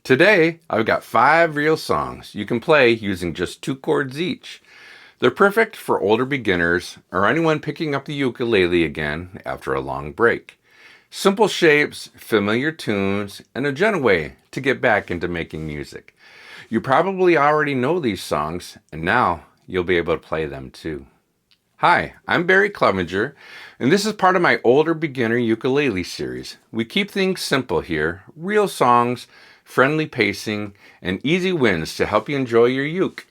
Today, I've got 5 real songs you can play using just 2 chords each. They're perfect for older beginners or anyone picking up the ukulele again after a long break. Simple shapes, familiar tunes, and a gentle way to get back into making music. You probably already know these songs, and now you'll be able to play them too. Hi, I'm Barry Clevenger, and this is part of my Older Beginner Ukulele series. We keep things simple here, real songs, friendly pacing, and easy wins to help you enjoy your uke.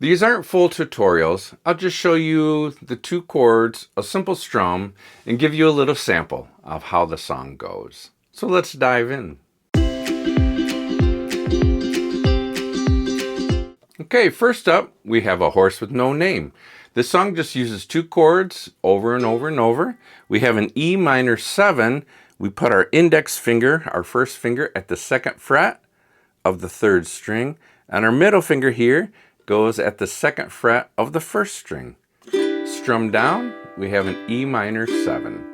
These aren't full tutorials. I'll just show you the 2 chords, a simple strum, and give you a little sample of how the song goes. So let's dive in. Okay, first up, we have A Horse with No Name. This song just uses 2 chords over and over and over. We have an E minor 7. We put our index finger, our first finger, at the 2nd fret of the 3rd string, and our middle finger here goes at the 2nd fret of the 1st string. Strum down, we have an E minor 7.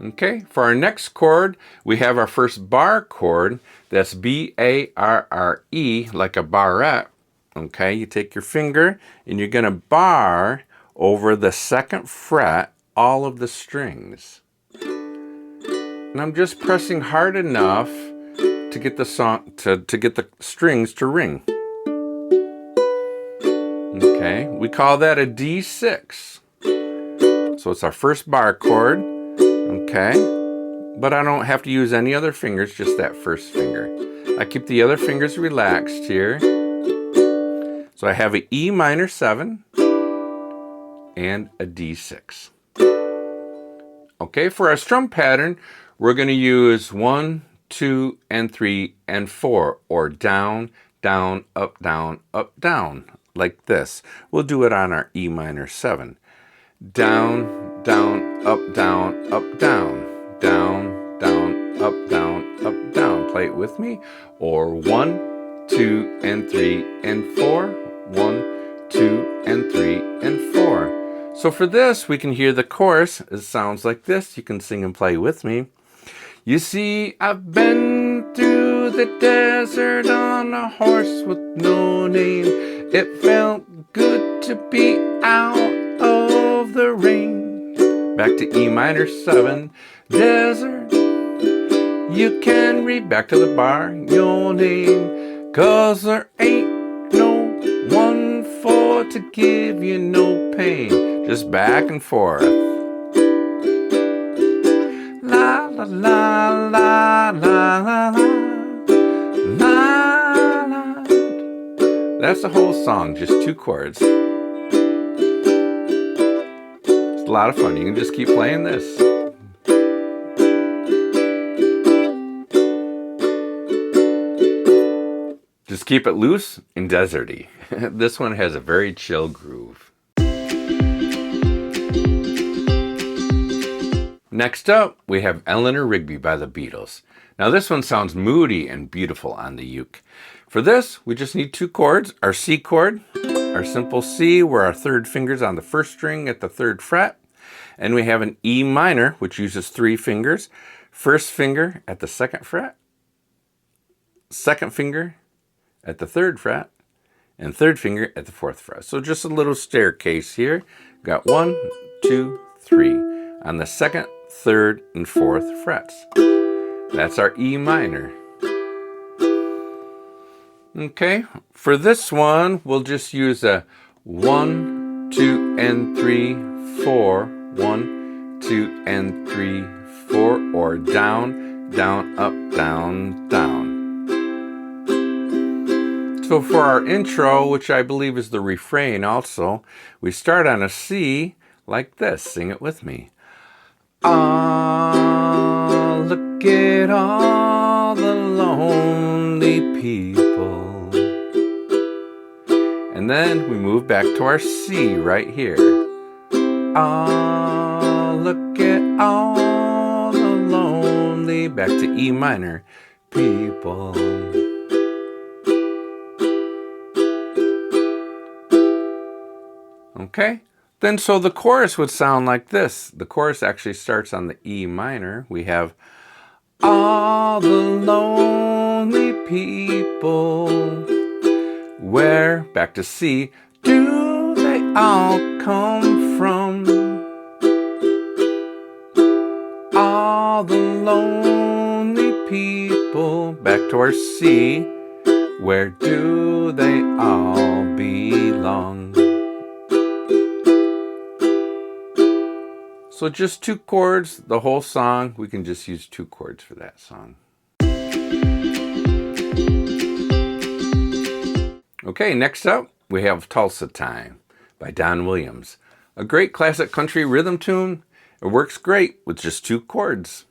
Okay, for our next chord, we have our first bar chord. That's B-A-R-R-E, like a barrette. Okay, you take your finger and you're going to bar over the 2nd fret all of the strings. And I'm just pressing hard enough to get the song to get the strings to ring. Okay, we call that a D6. So it's our first bar chord. Okay, but I don't have to use any other fingers, just that first finger. I keep the other fingers relaxed here. So I have an E minor 7 and a D6. Okay, for our strum pattern, we're going to use 1, 2, and 3, and 4, or down, down, up, down, like this. We'll do it on our E minor 7. Down, down, up, down, up, down, down, down, up, down, up, down. Play it with me. Or 1, 2, and 3, and 4. 1, 2, and 3, and 4. So for this, we can hear the chorus. It sounds like this. You can sing and play with me. You see, I've been through the desert on a horse with no name. It felt good to be out of the rain. Back to E minor 7, desert. You can read back to the bar, your name. 'Cause there ain't no one for to give you no pain. Just back and forth. La la la la la la la la. That's the whole song, just 2 chords. It's a lot of fun. You can just keep playing this. Just keep it loose and deserty. This one has a very chill groove. Next up, we have Eleanor Rigby by the Beatles. Now this one sounds moody and beautiful on the uke. For this, we just need 2 chords. Our C chord, our simple C, where our 3rd finger's on the 1st string at the 3rd fret. And we have an E minor, which uses 3 fingers. 1st finger at the 2nd fret. 2nd finger at the 3rd fret. And 3rd finger at the 4th fret. So just a little staircase here. Got 1, 2, 3 on the 2nd, 3rd, and 4th frets. That's our E minor. Okay, for this one, we'll just use a 1, 2, and 3, 4. 1, 2, and 3, 4, or down, down, up, down, down. So for our intro, which I believe is the refrain also, we start on a C like this. Sing it with me. Ah, look at all the lonely people. And then we move back to our C right here. Ah, look at all the lonely, back to E minor, people. Okay, then so the chorus would sound like this. The chorus actually starts on the E minor. We have all the lonely people, where, back to C, do they all come from? All the lonely people, back to our C, where do they all belong? So just 2 chords, the whole song. We can just use 2 chords for that song. Okay, next up, we have Tulsa Time by Don Williams. A great classic country rhythm tune. It works great with just 2 chords.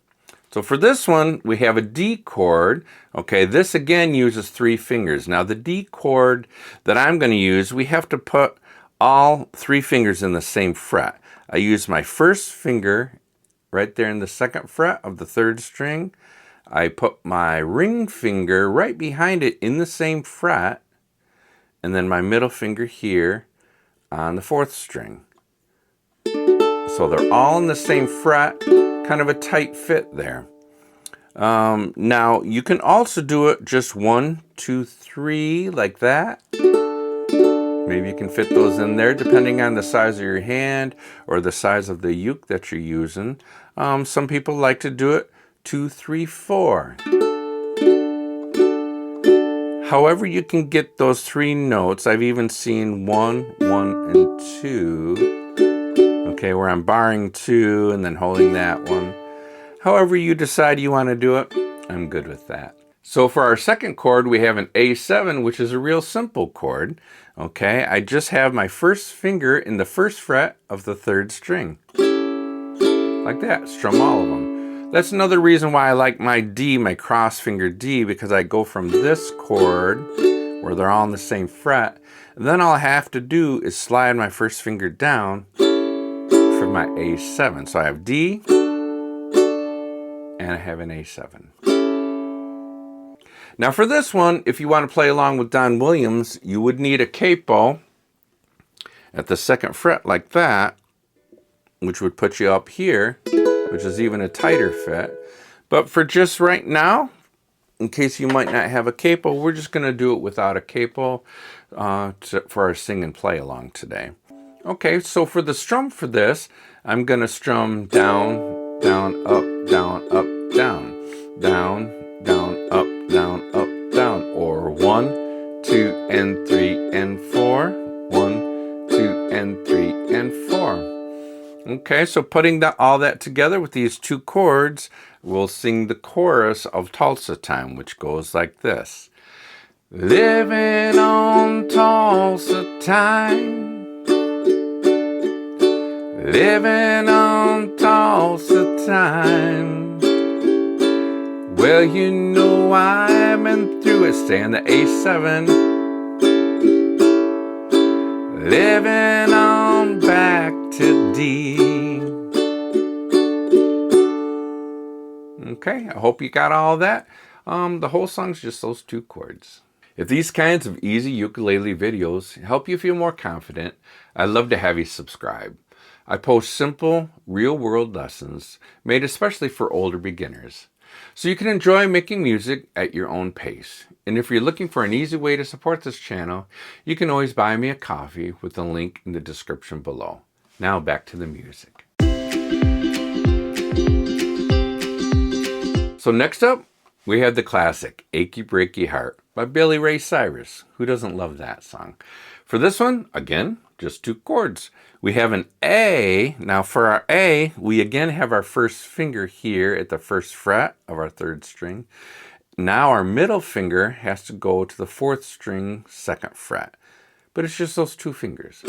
So for this one, we have a D chord. Okay, this again uses 3 fingers. Now the D chord that I'm going to use, we have to put all 3 fingers in the same fret. I use my first finger right there in the 2nd fret of the 3rd string. I put my ring finger right behind it in the same fret, and then my middle finger here on the 4th string. So they're all in the same fret, kind of a tight fit there. Now you can also do it just 1, 2, 3 like that. Maybe you can fit those in there depending on the size of your hand or the size of the uke that you're using. Some people like to do it 2, 3, 4. However you can get those 3 notes. I've even seen 1, 1, and 2. Okay, where I'm barring 2 and then holding that one. However you decide you want to do it, I'm good with that. So for our 2nd chord, we have an A7, which is a real simple chord. Okay, I just have my first finger in the 1st fret of the 3rd string. Like that, strum all of them. That's another reason why I like my D, my cross finger D, because I go from this chord, where they're all in the same fret, and then all I have to do is slide my first finger down for my A7. So I have D, and I have an A7. Now for this one, if you want to play along with Don Williams, you would need a capo at the 2nd fret like that, which would put you up here, which is even a tighter fit. But for just right now, in case you might not have a capo, we're just going to do it without a capo for our sing and play along today. Okay, so for the strum for this, I'm going to strum down, down, up, down, up, down, down, down, up, down, up, down, or 1, 2, and 3, and 4, 1, 2, and 3, and 4. Okay, so putting all that together with these 2 chords, we'll sing the chorus of Tulsa Time, which goes like this. Living on Tulsa time, living on Tulsa time. Well, you know I've been through it, staying the A7. Living on back to D. Okay, I hope you got all that. The whole song's just those 2 chords. If these kinds of easy ukulele videos help you feel more confident, I'd love to have you subscribe. I post simple, real-world lessons made especially for older beginners, so you can enjoy making music at your own pace. And if you're looking for an easy way to support this channel, you can always buy me a coffee with the link in the description below. Now back to the music. So next up, we have the classic Achy, Breaky Heart by Billy Ray Cyrus. Who doesn't love that song? For this one, again, just 2 chords. We have an A. Now for our A, we again have our first finger here at the 1st fret of our 3rd string. Now our middle finger has to go to the 4th string, 2nd fret. But it's just those 2 fingers.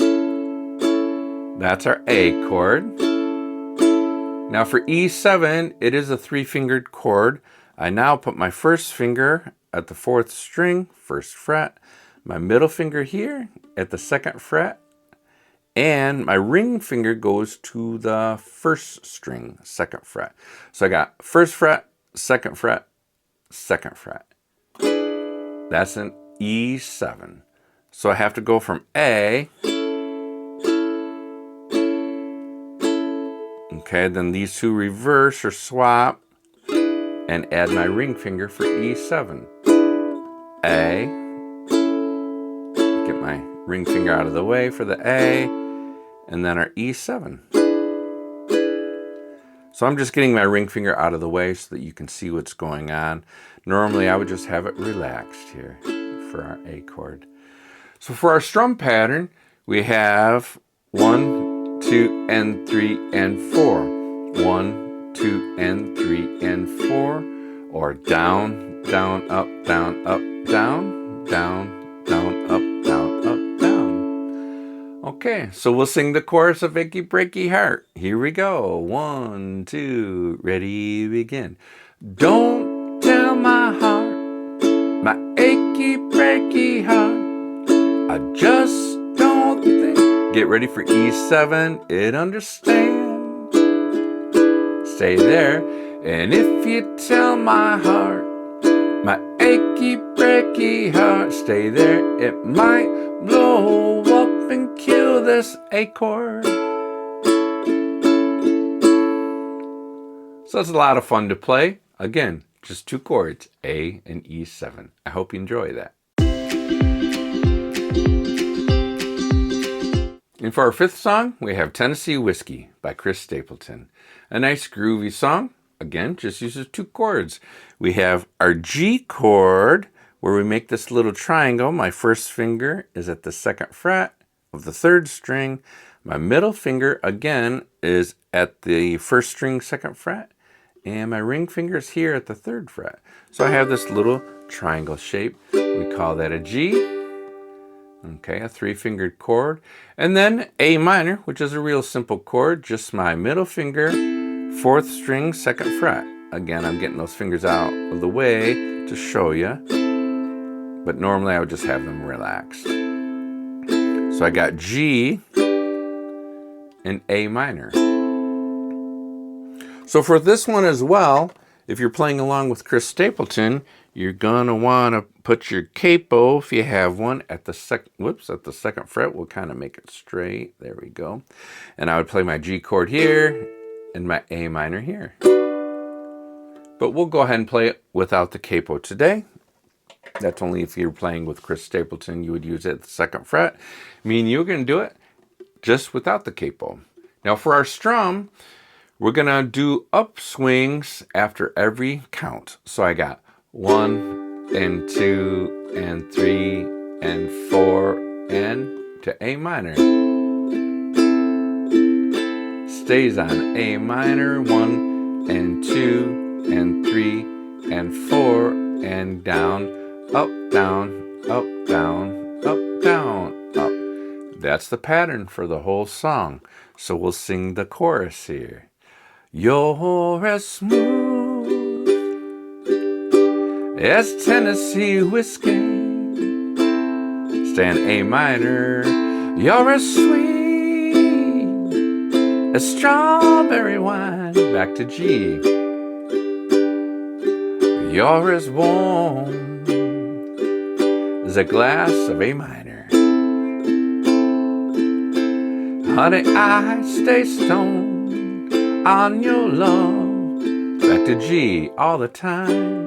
That's our A chord. Now for E7, it is a 3-fingered chord. I now put my first finger at the 4th string, 1st fret, my middle finger here at the 2nd fret, and my ring finger goes to the 1st string, 2nd fret. So I got 1st fret, 2nd fret, 2nd fret. That's an E7. So I have to go from A. Okay, then these 2 reverse or swap and add my ring finger for E7. A. Get my ring finger out of the way for the A, and then our E7. So I'm just getting my ring finger out of the way so that you can see what's going on. Normally I would just have it relaxed here for our A chord. So for our strum pattern, we have 1, 2, and 3, and 4. 1, 2, and 3, and 4. Or down, down, up, down, up, down, down, down, up, down, up, down. Okay, so we'll sing the chorus of Achy, Breaky Heart. Here we go. 1, 2, ready, begin. Don't tell my heart, my achy, breaky heart, I just don't think. Get ready for E7, it understands. Stay there. And if you tell my heart, my achy, breaky heart, stay there, it might blow up and kill this A chord. So it's a lot of fun to play. Again, just 2 chords, A and E7. I hope you enjoy that. And for our 5th song, we have Tennessee Whiskey by Chris Stapleton. A nice groovy song. Again, just uses 2 chords. We have our G chord, where we make this little triangle. My first finger is at the 2nd fret of the 3rd string. My middle finger, again, is at the 1st string, 2nd fret. And my ring finger is here at the 3rd fret. So I have this little triangle shape. We call that a G. Okay, a 3-fingered chord. And then A minor, which is a real simple chord. Just my middle finger, 4th string, 2nd fret. Again, I'm getting those fingers out of the way to show you. But normally I would just have them relaxed. So I got G and A minor. So for this one as well, if you're playing along with Chris Stapleton, you're gonna want to put your capo, if you have one, at the 2nd fret. We'll kind of make it straight. There we go. And I would play my G chord here and my A minor here. But we'll go ahead and play it without the capo today. That's only if you're playing with Chris Stapleton, you would use it at the 2nd fret. Me and you are going to do it just without the capo. Now for our strum, we're going to do upswings after every count. So I got 1 and 2 and 3 and 4 and to A minor. Stays on A minor, 1 and 2 and 3 and 4 and down, up, down, up, down, up, down, up. That's the pattern for the whole song. So we'll sing the chorus here. You're as smooth as Tennessee whiskey. Stay on A minor. You're as sweet as strawberry wine. Back to G. You're as warm as a glass of A minor. Honey, I stay stoned on your love. Back to G all the time.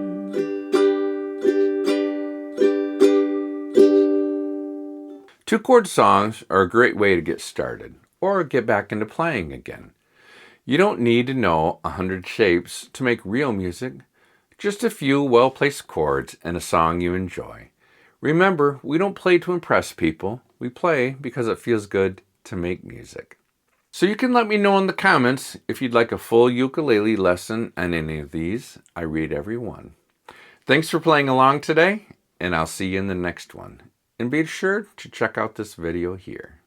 Two-chord songs are a great way to get started or get back into playing again. You don't need to know 100 shapes to make real music, just a few well-placed chords and a song you enjoy. Remember, we don't play to impress people, we play because it feels good to make music. So you can let me know in the comments if you'd like a full ukulele lesson on any of these. I read every one. Thanks for playing along today, and I'll see you in the next one. And be sure to check out this video here.